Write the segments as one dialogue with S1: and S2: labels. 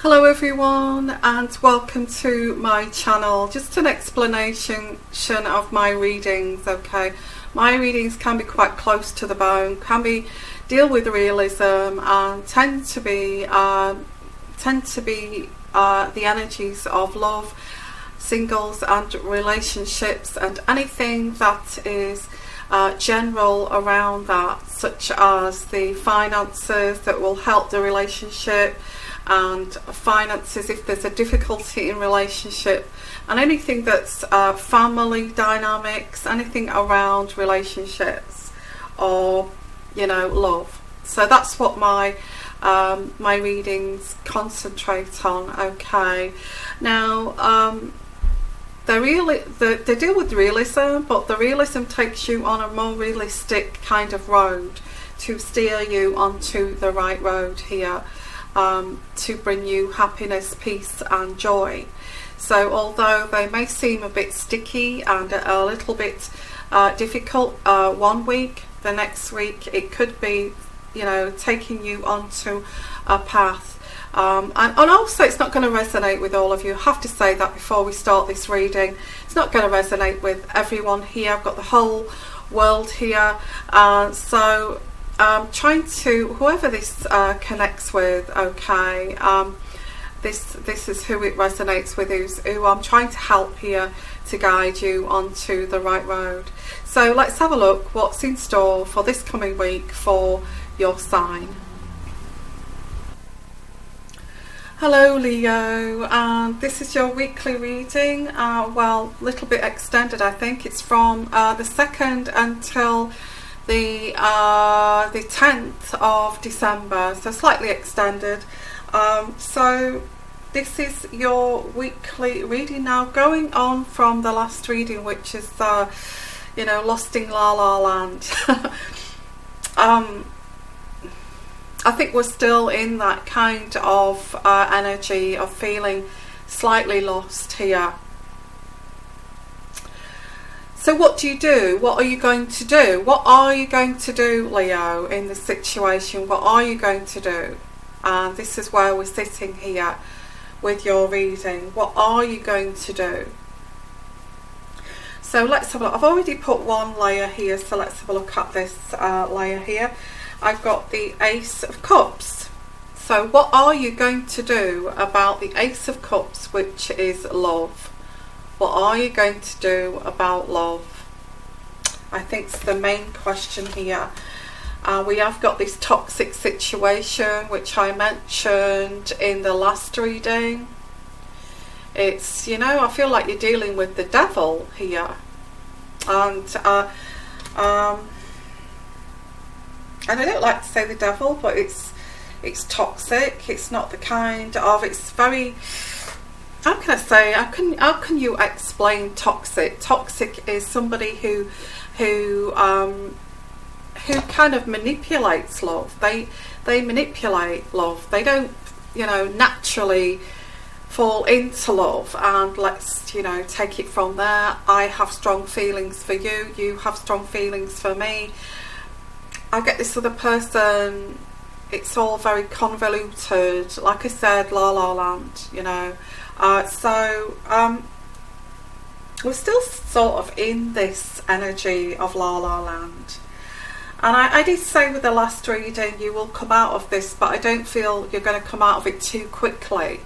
S1: Hello everyone and welcome to my channel. Just an explanation of my readings, okay? My readings can be quite close to the bone, deal with realism and tend to be the energies of love, singles and relationships, and anything that is general around that, such as the finances that will help the relationship, and finances if there's a difficulty in relationship, and anything that's family dynamics, anything around relationships or love. So that's what my my readings concentrate on. Okay, now they deal with realism, but the realism takes you on a more realistic kind of road to steer you onto the right road here. To bring you happiness, peace and joy. So although they may seem a bit sticky and a little bit difficult one week, the next week it could be taking you onto a path, and also it's not going to resonate with all of you. I have to say that before we start this reading, it's not going to resonate with everyone here. I've got the whole world here, so trying to, whoever this connects with, okay, this is who it resonates with, who I'm trying to help here to guide you onto the right road. So let's have a look what's in store for this coming week for your sign. Hello Leo, and this is your weekly reading. Well, a little bit extended, I think. It's from the 2nd until the 10th of December, so slightly extended. So this is your weekly reading now, going on from the last reading, which is Lost in La La Land. I think we're still in that kind of energy of feeling slightly lost here. So what do you do? What are you going to do? What are you going to do, Leo, in this situation? What are you going to do? And this is where we're sitting here with your reading. What are you going to do? So let's have a look. I've already put one layer here, so let's have a look at this layer here. I've got the Ace of Cups. So what are you going to do about the Ace of Cups, which is love? What are you going to do about love? I think it's the main question here. We have got this toxic situation, which I mentioned in the last reading. It's, I feel like you're dealing with the devil here. And I don't like to say the devil, but it's toxic. It's not the kind of, it's very, how can I say, how can you explain toxic? Toxic is somebody who kind of manipulates love. They manipulate love. They don't, naturally fall into love, and let's, take it from there. I have strong feelings for you. You have strong feelings for me. I get this other person. It's all very convoluted. Like I said, La La Land, So we're still sort of in this energy of La La Land. And I did say with the last reading you will come out of this, but I don't feel you're going to come out of it too quickly.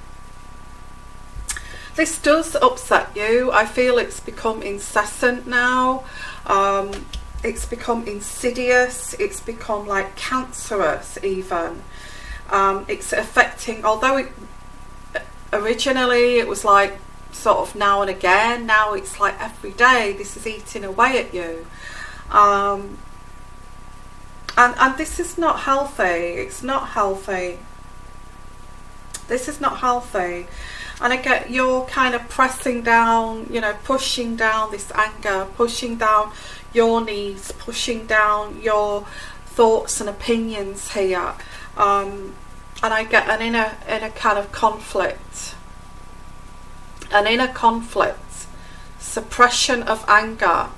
S1: This does upset you. I feel it's become incessant now. It's become insidious. It's become like cancerous even. It's affecting, although originally it was like sort of now and again, now it's like every day this is eating away at you. And this is not healthy. It's not healthy. This is not healthy. And I get you're kind of pressing down, pushing down this anger, pushing down your needs, pushing down your thoughts and opinions here. And I get an inner kind of conflict. An inner conflict. Suppression of anger.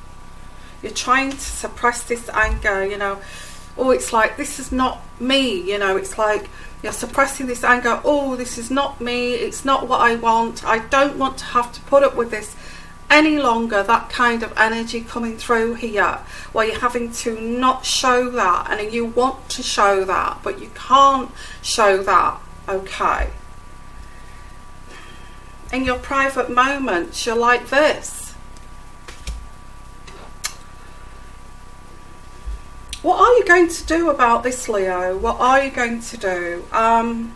S1: You're trying to suppress this anger, oh, it's like, this is not me, it's like You're suppressing this anger. Oh, this is not me. It's not what I want. I don't want to have to put up with this any longer. That kind of energy coming through here, where you're having to not show that, and you want to show that, but you can't show that. Okay. In your private moments, you're like this. What are you going to do about this, Leo? What are you going to do? I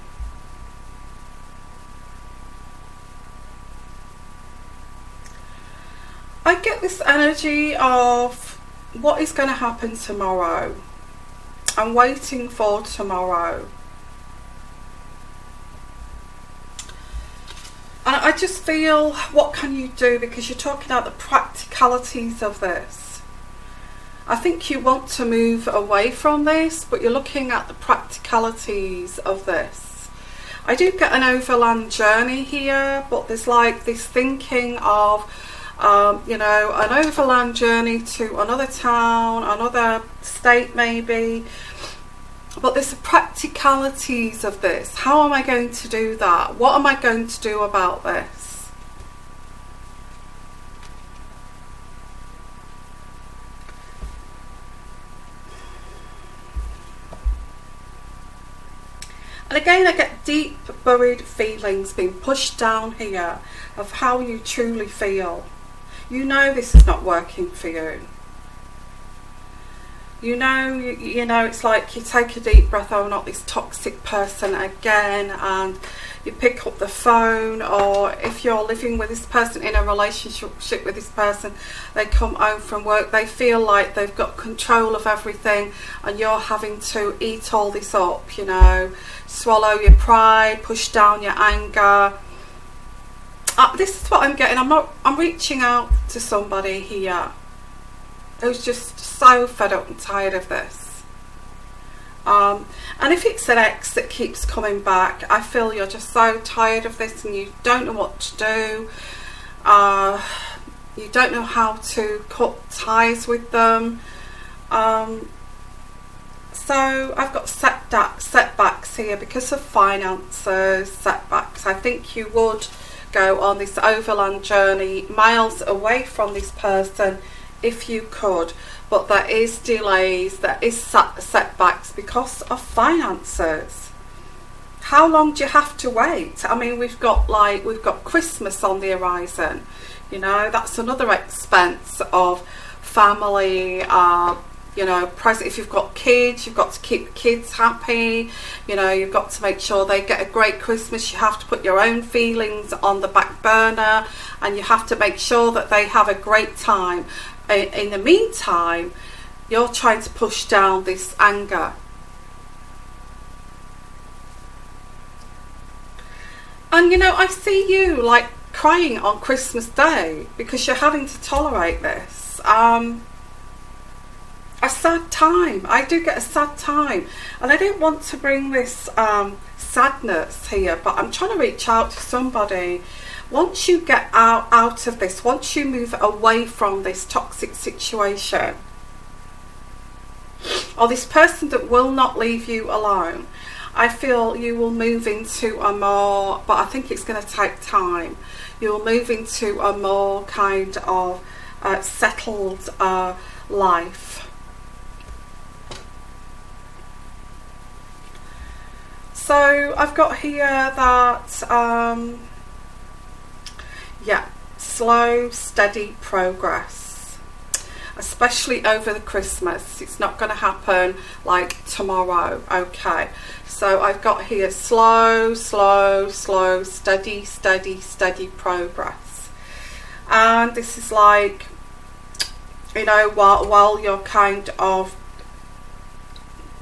S1: get this energy of what is going to happen tomorrow. I'm waiting for tomorrow. And I just feel, what can you do? Because you're talking about the practicalities of this. I think you want to move away from this, but you're looking at the practicalities of this. I do get an overland journey here, but there's like this thinking of, you know, an overland journey to another town, another state maybe. But there's the practicalities of this. How am I going to do that? What am I going to do about this? And again, I get deep buried feelings being pushed down here of how you truly feel. You know this is not working for you. You know, it's like you take a deep breath, oh, not this toxic person again, and you pick up the phone, or if you're living with this person, in a relationship with this person, they come home from work, they feel like they've got control of everything, and you're having to eat all this up, you know, swallow your pride, push down your anger. This is what I'm getting. I'm reaching out to somebody here who's just so fed up and tired of this. And if it's an ex that keeps coming back, I feel you're just so tired of this and you don't know what to do. You don't know how to cut ties with them. So I've got setbacks here because of finances, setbacks. I think you would go on this overland journey miles away from this person if you could, but there is delays, there is setbacks because of finances. How long do you have to wait? I mean, we've got Christmas on the horizon, you know, that's another expense of family, you know, present. If you've got kids, you've got to keep the kids happy, you know, you've got to make sure they get a great Christmas. You have to put your own feelings on the back burner, and you have to make sure that they have a great time. In the meantime, you're trying to push down this anger. And you know, I see you like crying on Christmas Day because you're having to tolerate this. A sad time. I do get a sad time, and I don't want to bring this sadness here, but I'm trying to reach out to somebody. Once you get out of this, once you move away from this toxic situation, or this person that will not leave you alone, I feel you will move into a more, but I think it's going to take time, you'll move into a more kind of settled life. So I've got here that yeah, slow, steady progress, especially over the Christmas. It's not going to happen like tomorrow. Okay, so I've got here slow, slow, slow, steady, steady, steady progress. And this is like, you know, while you're kind of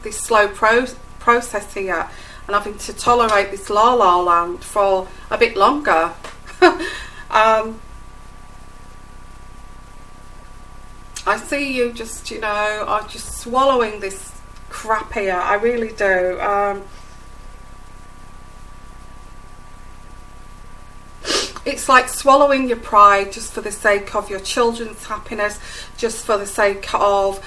S1: this slow process here, and having to tolerate this la la land for a bit longer. I see you just, you know, are just swallowing this crap here. I really do. It's like swallowing your pride just for the sake of your children's happiness, just for the sake of,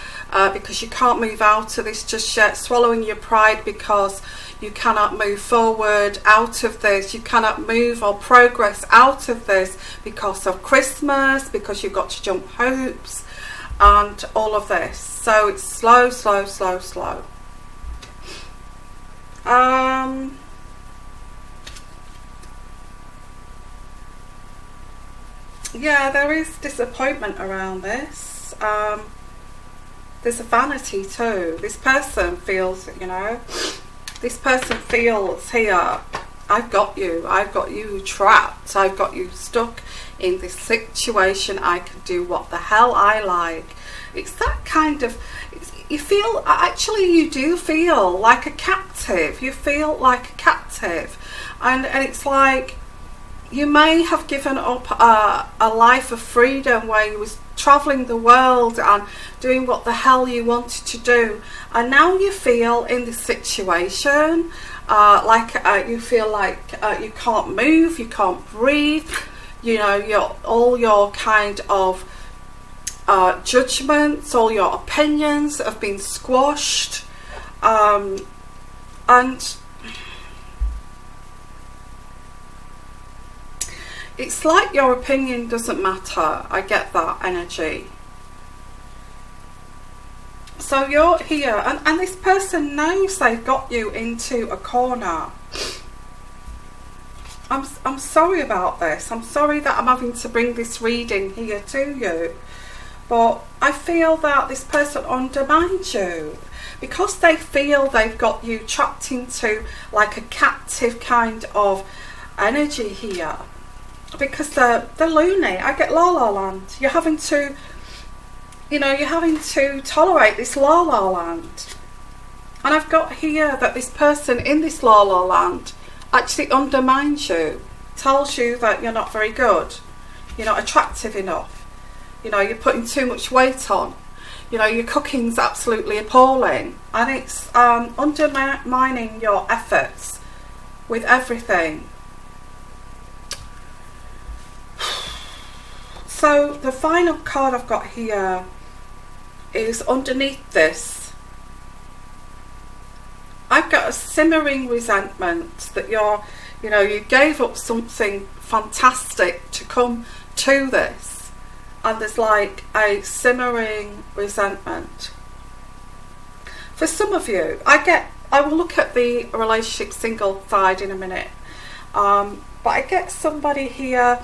S1: because you can't move out of this just yet, swallowing your pride because you cannot move forward out of this, you cannot move or progress out of this because of Christmas, because you've got to jump hoops and all of this. So it's slow, slow, slow, slow. Yeah, there is disappointment around this. There's a vanity too. This person feels, you know, this person feels here, I've got you trapped, I've got you stuck in this situation, I can do what the hell I like. It's that kind of, you feel, actually you do feel like a captive, you feel like a captive, and it's like, you may have given up a life of freedom where you was traveling the world and doing what the hell you wanted to do, and now you feel in this situation like you feel like you can't move, you can't breathe, you know, all your kind of judgments, all your opinions have been squashed, and it's like your opinion doesn't matter. I get that energy. So you're here, and this person knows they've got you into a corner. I'm sorry about this. I'm sorry that I'm having to bring this reading here to you. But I feel that this person undermines you because they feel they've got you trapped into like a captive kind of energy here. Because they're loony. I get la la land. You're having to, you know, you're having to tolerate this la la land. And I've got here that this person in this la la land actually undermines you, tells you that you're not very good, you're not attractive enough, you know, you're putting too much weight on, you know, your cooking's absolutely appalling, and it's undermining your efforts with everything. So the final card I've got here is underneath this. I've got a simmering resentment that you know, you gave up something fantastic to come to this, and there's like a simmering resentment. For some of you, I will look at the relationship single side in a minute, but I get somebody here.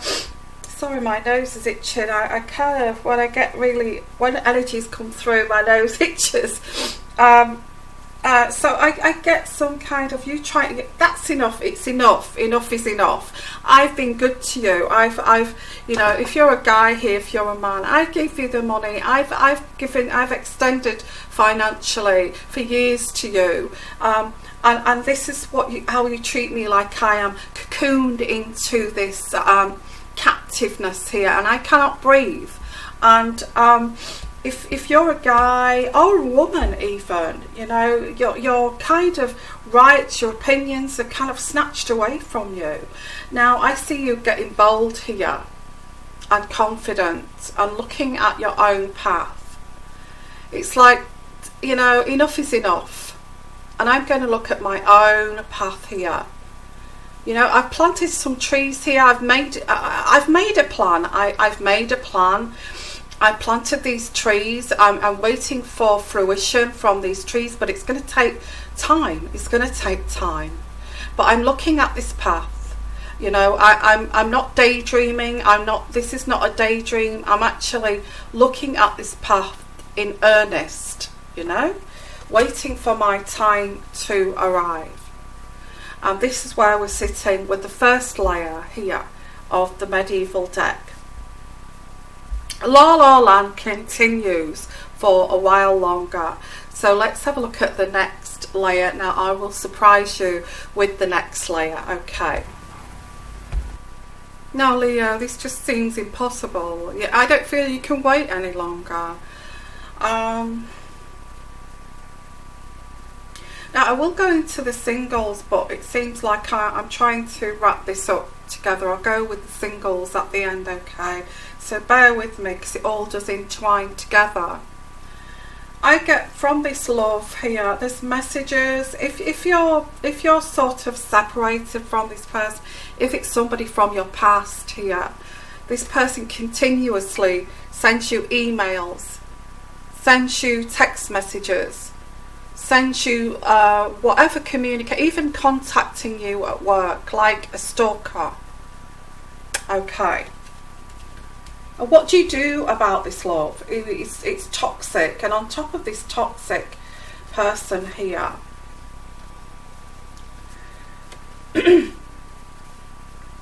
S1: Sorry, my nose is itching. I kind of, when energies come through, my nose itches. So I get some kind of, you trying to get, that's enough, it's enough, enough is enough. I've been good to you. I've you know, if you're a guy here, if you're a man, I give you the money. I've extended financially for years to you. And this is how you treat me, like I am cocooned into this captiveness here, and I cannot breathe. And if you're a guy or a woman even, you know, your kind of rights, your opinions are kind of snatched away from you. Now I see you getting bold here and confident and looking at your own path. It's like, you know, enough is enough, and I'm going to look at my own path here. You know, I've planted some trees here. I've made a plan. I've made a plan. I planted these trees. I'm waiting for fruition from these trees, but it's going to take time. It's going to take time. But I'm looking at this path. You know, I'm not daydreaming. This is not a daydream. I'm actually looking at this path in earnest. You know, waiting for my time to arrive. And this is where we're sitting with the first layer here of the medieval deck. La La Land continues for a while longer. So let's have a look at the next layer. Now I will surprise you with the next layer. Okay. Now Leo, this just seems impossible. Yeah, I don't feel you can wait any longer. Now I will go into the singles, but it seems like I'm trying to wrap this up together. I'll go with the singles at the end, okay? So bear with me because it all does entwine together. I get from this love here, there's messages. If you're sort of separated from this person, if it's somebody from your past here, this person continuously sends you emails, sends you text messages, sends you whatever communicate, even contacting you at work like a stalker. Okay. And what do you do about this love? It's toxic, and on top of this toxic person here,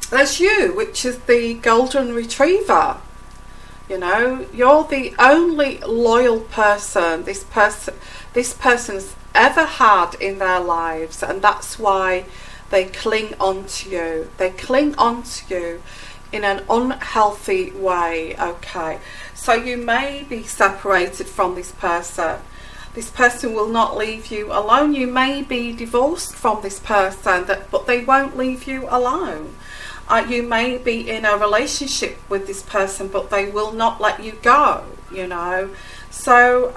S1: there's you, which is the golden retriever. You know, you're the only loyal person this person's ever had in their lives, and that's why they cling on to you. They cling on to you in an unhealthy way, okay? So you may be separated from this person. This person will not leave you alone. You may be divorced from this person, but they won't leave you alone. You may be in a relationship with this person, but they will not let you go, you know? So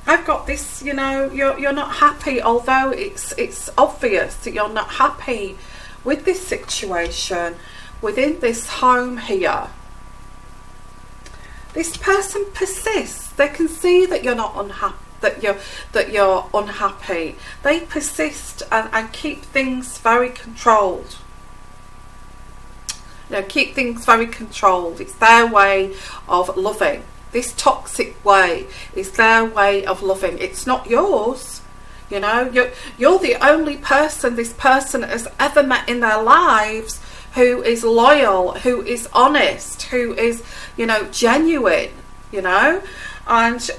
S1: I've got this, you know, you're not happy, although it's obvious that you're not happy with this situation. Within this home here, this person persists. They can see that you're not unhappy, that you're unhappy. They persist and keep things very controlled. You know, keep things very controlled. It's their way of loving. This toxic way is their way of loving. It's not yours. You know, you're the only person this person has ever met in their lives who is loyal, who is honest, who is, you know, genuine, you know, and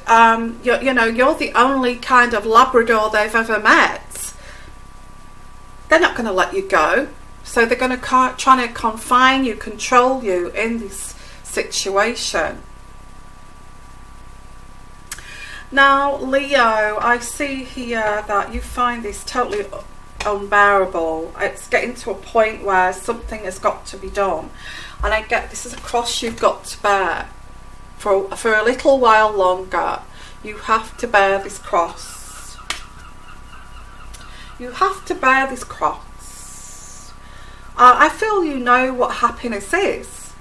S1: you know, you're the only kind of Labrador they've ever met. They're not going to let you go, so they're going to try to confine you, control you in this situation. Now, Leo, I see here that you find this totally unbearable. It's getting to a point where something has got to be done, and I get this is a cross you've got to bear for a little while longer. You have to bear this cross. You have to bear this cross. I feel you know what happiness is.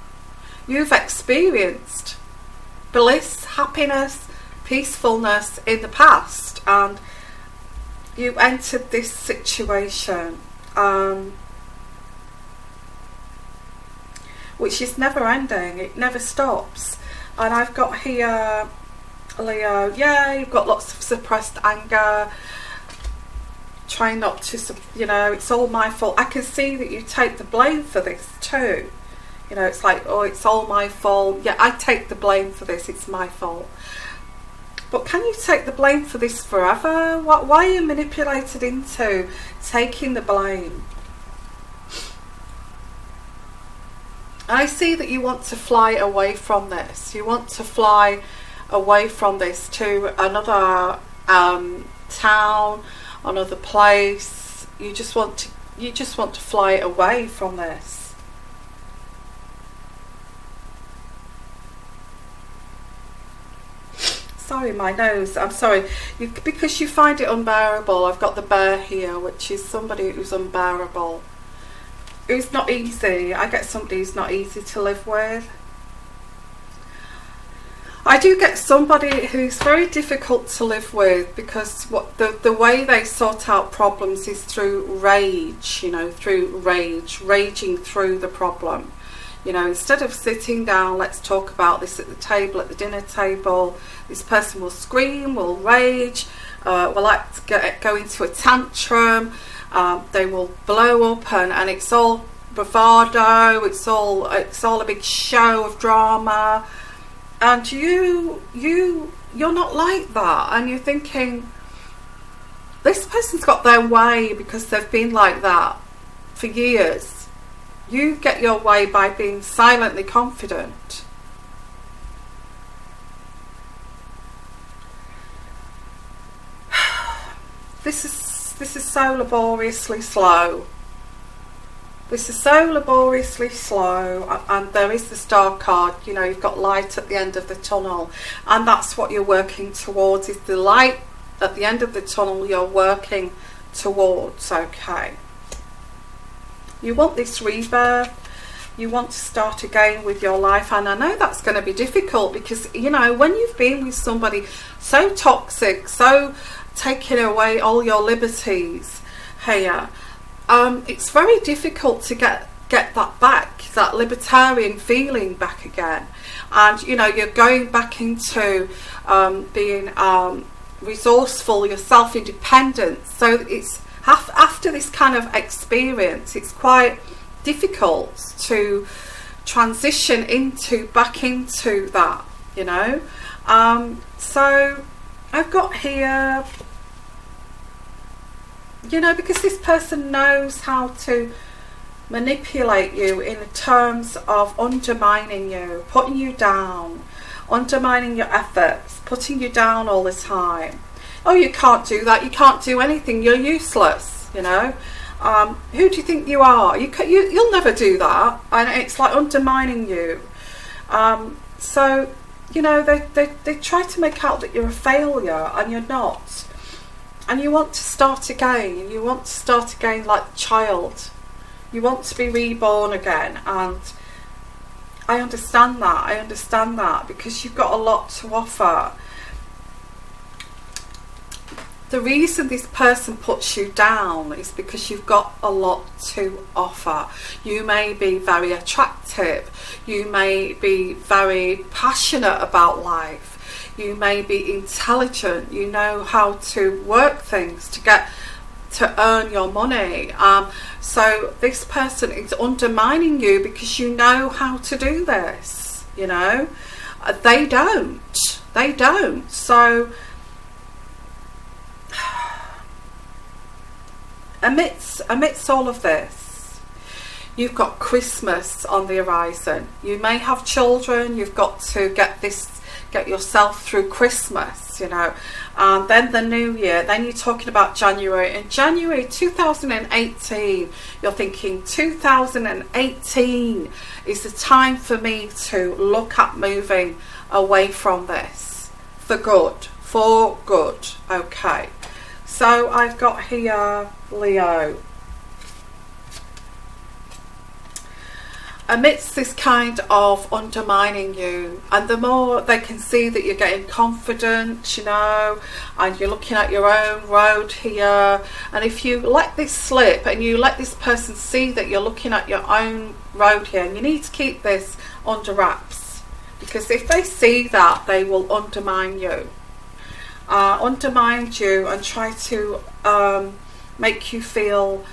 S1: You've experienced bliss, happiness, peacefulness in the past, and you entered this situation which is never ending. It never stops. And I've got here, Leo, yeah, you've got lots of suppressed anger, trying not to, you know, it's all my fault. I can see that you take the blame for this too. You know, it's like, oh, it's all my fault. Yeah, I take the blame for this. It's my fault. But can you take the blame for this forever? Why are you manipulated into taking the blame? I see that you want to fly away from this. You want to fly away from this to another town, another place. You just want to fly away from this. Sorry, my nose. I'm sorry. Because you find it unbearable. I've got the bear here, which is somebody who's unbearable. Who's not easy. I get somebody who's not easy to live with. I do get somebody who's very difficult to live with, because what the way they sort out problems is through rage, you know, through rage, raging through the problem. You know, instead of sitting down, let's talk about this at the table, at the dinner table, this person will scream, will rage, will go into a tantrum, they will blow up, and it's all bravado, it's all a big show of drama, and you're not like that, and you're thinking, this person's got their way because they've been like that for years. You get your way by being silently confident. this is so laboriously slow. This is so laboriously slow, and there is the star card. You know, you've got light at the end of the tunnel, and that's what you're working towards, is the light at the end of the tunnel you're working towards. Okay, you want this rebirth, you want to start again with your life, and I know that's going to be difficult, because, you know, when you've been with somebody so toxic, so taking away all your liberties here, it's very difficult to get that back, that libertarian feeling back again. And, you know, you're going back into being resourceful, your self-independence. So it's after this kind of experience, it's quite difficult to transition back into that, you know. So I've got here, you know, because this person knows how to manipulate you in terms of undermining you, putting you down, undermining your efforts, putting you down all the time. Oh, you can't do that, you can't do anything, you're useless, you know. Who do you think you are? You'll never do that. And it's like undermining you. So, you know, they try to make out that you're a failure, and you're not. And you want to start again, and you want to start again like a child. You want to be reborn again, and I understand that, because you've got a lot to offer. The reason this person puts you down is because you've got a lot to offer. You may be very attractive, you may be very passionate about life, you may be intelligent, you know how to work things to earn your money. So this person is undermining you because you know how to do this, you know. They don't. So amidst all of this, you've got Christmas on the horizon. You may have children. You've got to get yourself through Christmas, you know, and then the new year. Then you're talking about January. In January 2018, you're thinking 2018 is the time for me to look at moving away from this for good. Okay, so I've got here Leo. Amidst this kind of undermining you, and the more they can see that you're getting confident, you know, and you're looking at your own road here, and if you let this slip and you let this person see that you're looking at your own road here, and you need to keep this under wraps, because if they see that, they will undermine you and try to make you feel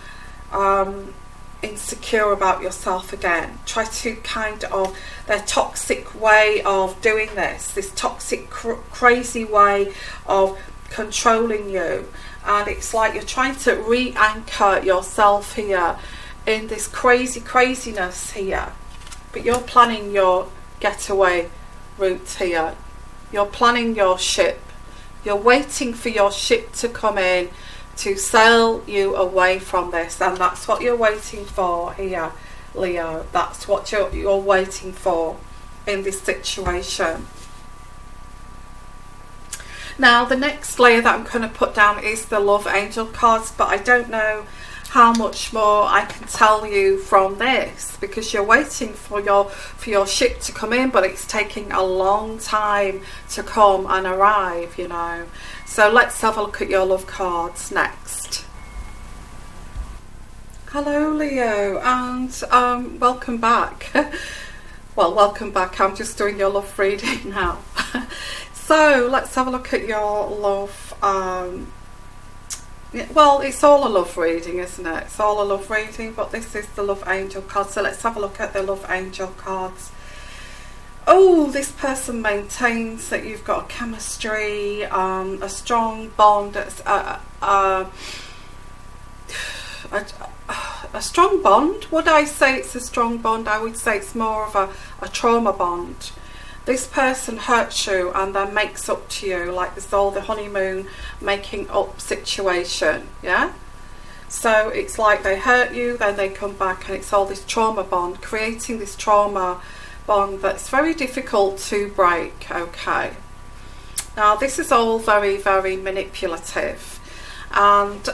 S1: insecure about yourself again. Try to kind of, their toxic way of doing this toxic crazy way of controlling you, and it's like you're trying to re-anchor yourself here in this craziness here, but you're planning your getaway route here. You're planning your ship. You're waiting for your ship to come in to sail you away from this, and that's what you're waiting for here, Leo. That's what you're waiting for in this situation. Now, the next layer that I'm going to put down is the love angel cards, but I don't know how much more I can tell you from this, because you're waiting for your ship to come in, but it's taking a long time to come and arrive, you know. So let's have a look at your love cards next. Hello, Leo, and welcome back. Well, welcome back. I'm just doing your love reading now. So let's have a look at your love. Well, it's all a love reading, isn't it? It's all a love reading, but this is the love angel card. So let's have a look at the love angel cards. Oh, this person maintains that you've got a chemistry, a strong bond, a strong bond. Would I say it's a strong bond? I would say it's more of a trauma bond. this person hurts you and then makes up to you, like this all the honeymoon making up situation, yeah? So it's like they hurt you, then they come back, and it's all this trauma bond, creating this trauma bond that's very difficult to break, okay? Now this is all very, very manipulative, and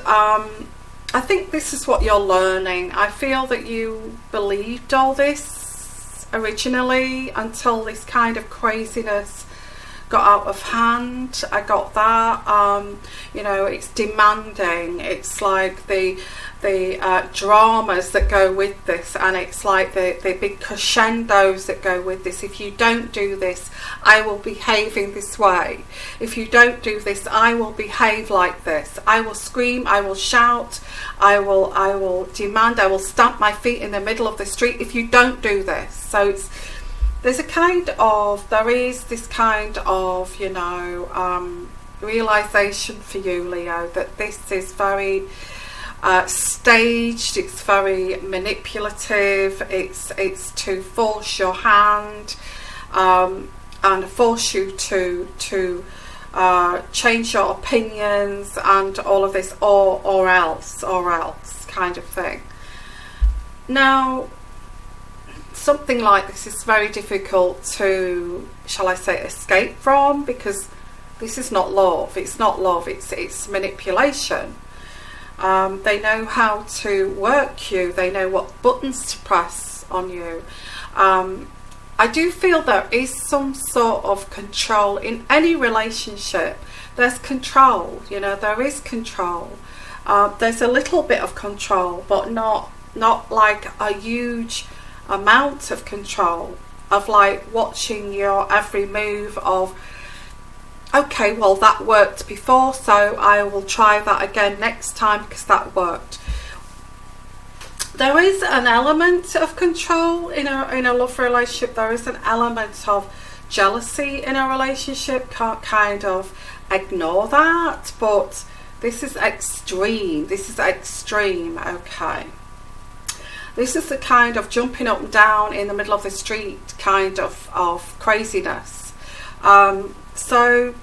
S1: I think this is what you're learning. I feel that you believed all this originally until this kind of craziness got out of hand. I got that. You know, it's demanding. It's like the dramas that go with this, and it's like the big crescendos that go with this. If you don't do this, I will behave in this way. If you don't do this, I will behave like this. I will scream, I will shout, I will demand, I will stamp my feet in the middle of the street if you don't do this. So there is this kind of, you know, realization for you, Leo, that this is very staged, it's very manipulative, it's to force your hand and force you to change your opinions and all of this, or else kind of thing. Now, something like this is very difficult to, shall I say, escape from, because this is not love. It's not love, it's manipulation. They know how to work you, they know what buttons to press on you. I do feel there is some sort of control in any relationship. There's control, you know, there is control. There's a little bit of control, but not like a huge amount of control, of like watching your every move of, okay, well that worked before, so I will try that again next time because that worked. There is an element of control in a love relationship. There is an element of jealousy in a relationship. Can't kind of ignore that, but this is extreme. This is extreme, okay. This is the kind of jumping up and down in the middle of the street kind of craziness. So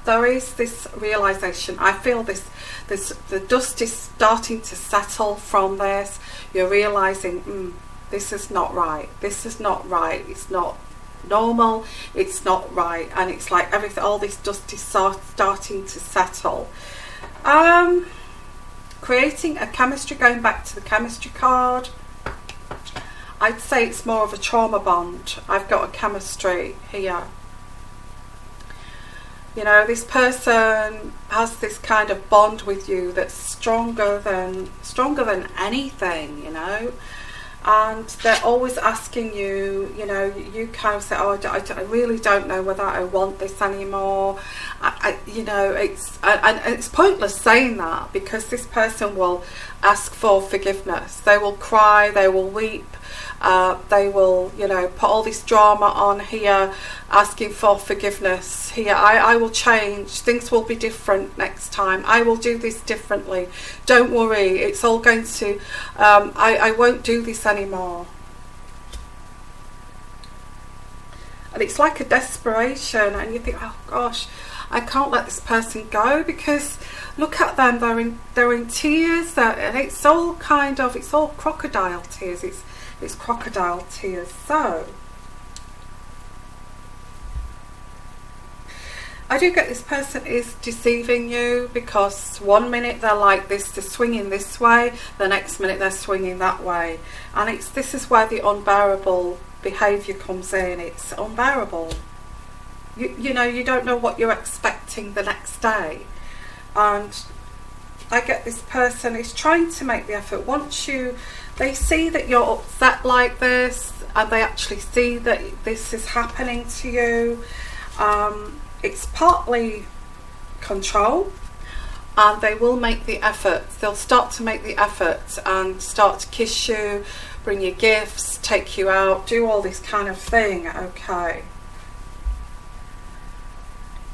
S1: there is this realization. I feel the dust is starting to settle from this. You're realizing, this is not right. This is not right. It's not normal. It's not right. And it's like everything, all this dust is starting to settle. Creating a chemistry, going back to the chemistry card, I'd say it's more of a trauma bond. I've got a chemistry here. You know, this person has this kind of bond with you that's stronger than anything, you know. And they're always asking you, you know, you kind of say, oh, I really don't know whether I want this anymore. You know, and it's pointless saying that, because this person will ask for forgiveness. They will cry, they will weep, they will, you know, put all this drama on here, asking for forgiveness here. I will change, things will be different next time, I will do this differently, don't worry, it's all going to, I won't do this anymore. And it's like a desperation, and you think, oh gosh, I can't let this person go, because look at them, they're in tears, and it's all crocodile tears, it's crocodile tears. So I do get this person is deceiving you, because one minute they're like this, they're swinging this way, the next minute they're swinging that way, and this is where the unbearable behaviour comes in. It's unbearable. You know, you don't know what you're expecting the next day. And I get this person is trying to make the effort. Once they see that you're upset like this, and they actually see that this is happening to you, it's partly control, and they will make the effort. They'll start to make the effort and start to kiss you, bring you gifts, take you out, do all this kind of thing, okay.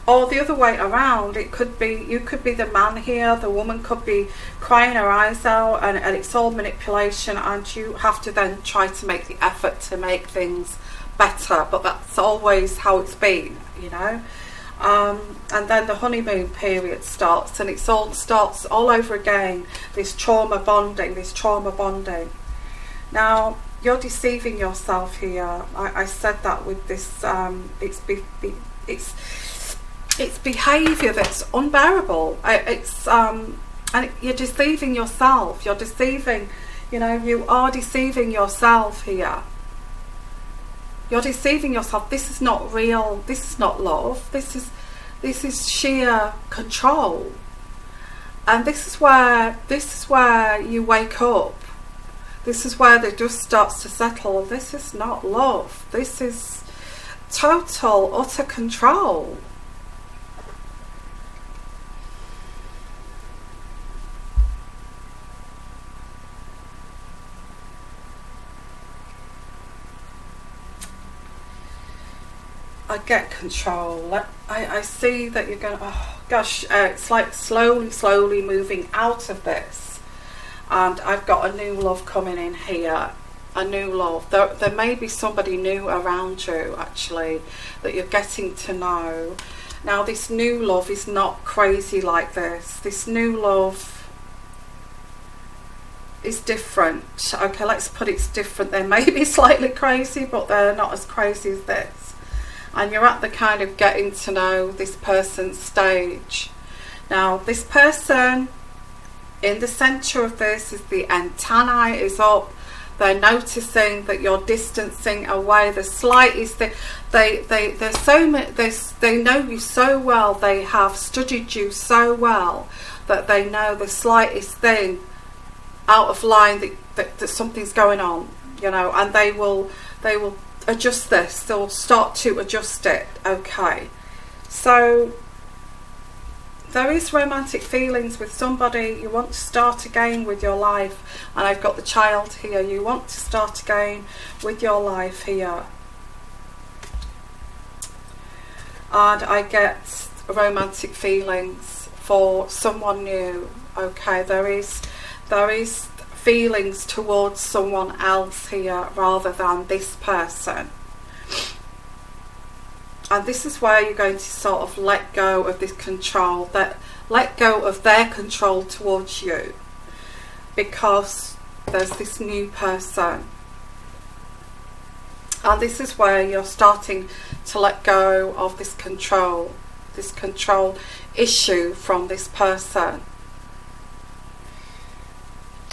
S1: Or the other way around, it could be, you could be the man here, the woman could be crying her eyes out, and it's all manipulation, and you have to then try to make the effort to make things better, but that's always how it's been, you know. And then the honeymoon period starts, and it all starts all over again, this trauma bonding. Now, you're deceiving yourself here. I said that with this, it's behaviour that's unbearable. And you're deceiving yourself. You're deceiving, you know, you are deceiving yourself here. You're deceiving yourself. This is not real. This is not love. This is sheer control. And this is where you wake up. This is where the dust starts to settle. This is not love. This is total, utter control. I get control. I see that you're going, oh gosh, it's like slowly moving out of this. And I've got a new love coming in here. A new love. There may be somebody new around you, actually, that you're getting to know. Now, this new love is not crazy like this. This new love is different. Okay, let's put it's different. They may be slightly crazy, but they're not as crazy as this. And you're at the kind of getting to know this person's stage. Now, this person, in the centre of this, is the antennae is up. They're noticing that you're distancing away. The slightest thing, there's so much. They know you so well. They have studied you so well that they know the slightest thing out of line that something's going on. You know, and they will adjust this. They'll start to adjust it. Okay, so there is romantic feelings with somebody. You want to start again with your life, and I've got the child here. You want to start again with your life here, and I get romantic feelings for someone new. Okay, there is feelings towards someone else here rather than this person. And this is where you're going to sort of let go of this control, let go of their control towards you, because there's this new person. And this is where you're starting to let go of this control issue from this person.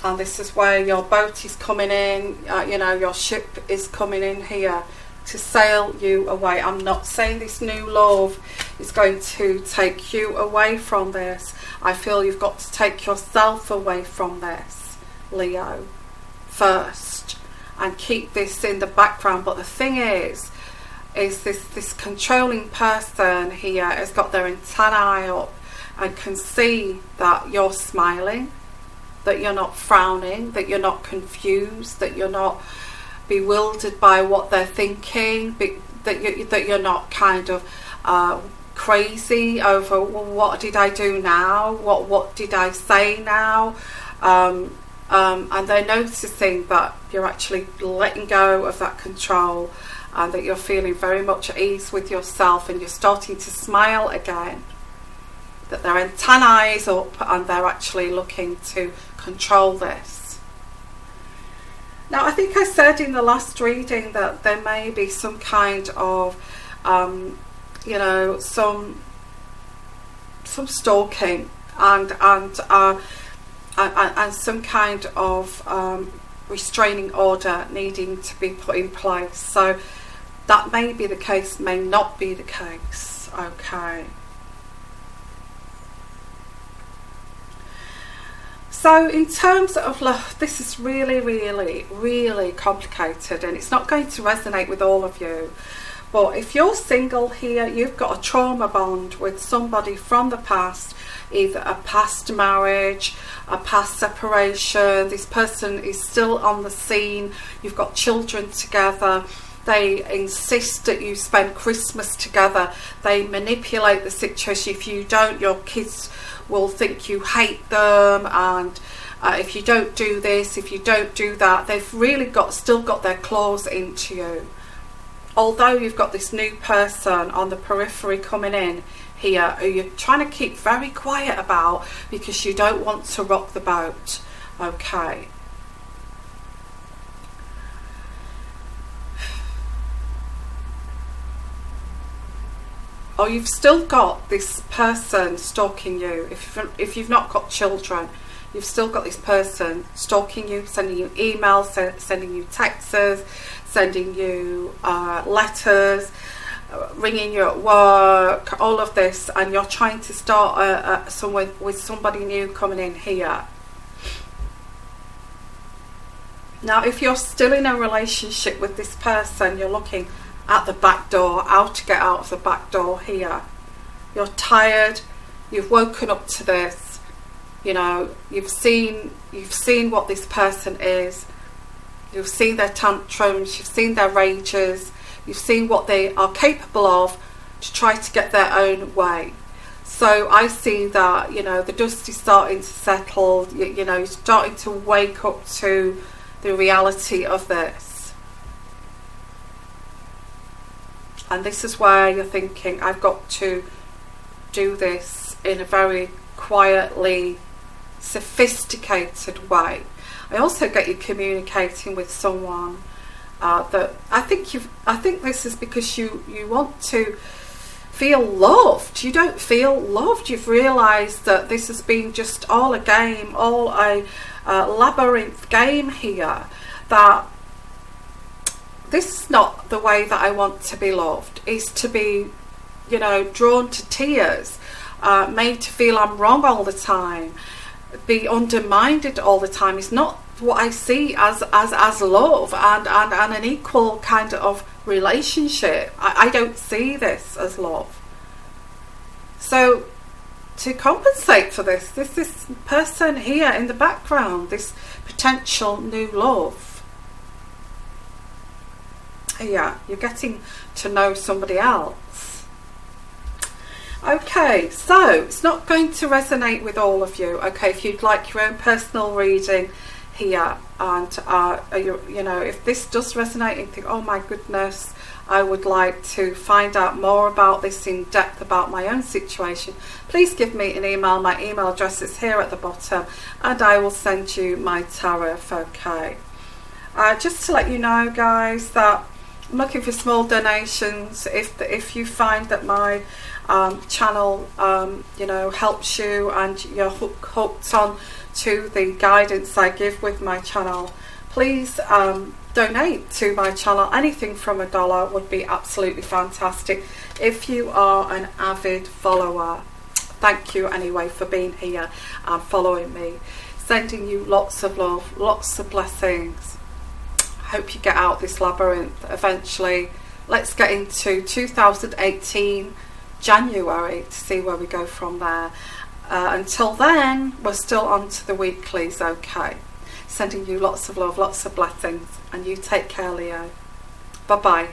S1: And this is where your boat is coming in, you know, your ship is coming in here to sail you away. I'm not saying this new love is going to take you away from this. I feel you've got to take yourself away from this, Leo, first, and keep this in the background. But the thing is this controlling person here has got their antennae up and can see that you're smiling, that you're not frowning, that you're not confused, that you're not bewildered by what they're thinking, that you're not kind of crazy over, well, what did I do now? What did I say now? And they're noticing that you're actually letting go of that control, and that you're feeling very much at ease with yourself, and you're starting to smile again. That their antennae is up and they're actually looking to control this. Now, I think I said in the last reading that there may be some kind of, you know, some stalking and some kind of restraining order needing to be put in place. So that may be the case, may not be the case. Okay. So in terms of love, this is really, really, really complicated, and it's not going to resonate with all of you. But if you're single here, you've got a trauma bond with somebody from the past, either a past marriage, a past separation. This person is still on the scene. You've got children together. They insist that you spend Christmas together. They manipulate the situation. If you don't, your kids will think you hate them, and if you don't do this, if you don't do that, they've really still got their claws into you. although you've got this new person on the periphery coming in here who you're trying to keep very quiet about because you don't want to rock the boat. Okay. Or you've still got this person stalking you. If you've not got children, you've still got this person stalking you, sending you emails, sending you texts, sending you letters, ringing you at work, all of this, and you're trying to start somewhere with somebody new coming in here. Now, if you're still in a relationship with this person, you're looking at the back door, how to get out of the back door here. You're tired, you've woken up to this, you know, you've seen what this person is, you've seen their tantrums, you've seen their rages, you've seen what they are capable of to try to get their own way. So I see that, you know, the dust is starting to settle, you know, you're starting to wake up to the reality of this. And this is where you're thinking, I've got to do this in a very quietly sophisticated way. I also get you communicating with someone that I think this is because you want to feel loved. You don't feel loved. You've realised that this has been just all a game, all a labyrinth game here, that this is not the way that I want to be loved, is to be, you know, drawn to tears, made to feel I'm wrong all the time, be undermined all the time. Is not what I see as love and an equal kind of relationship. I don't see this as love. So to compensate for this person here in the background, this potential new love, yeah, you're getting to know somebody else. Okay, so it's not going to resonate with all of you. Okay, if you'd like your own personal reading here, and you know, if this does resonate and you think, oh my goodness, I would like to find out more about this in depth, about my own situation, please give me an email. My email address is here at the bottom, and I will send you my tarot. Okay, just to let you know, guys, that I'm looking for small donations. If you find that my channel you know, helps you and you're hooked on to the guidance I give with my channel, please donate to my channel. Anything from $1 would be absolutely fantastic. If you are an avid follower, thank you anyway for being here and following me. Sending you lots of love, lots of blessings. Hope you get out this labyrinth eventually. Let's get into 2018 January to see where we go from there. Until then, we're still on to the weeklies. Okay, sending you lots of love, lots of blessings, and you take care, Leo. Bye bye.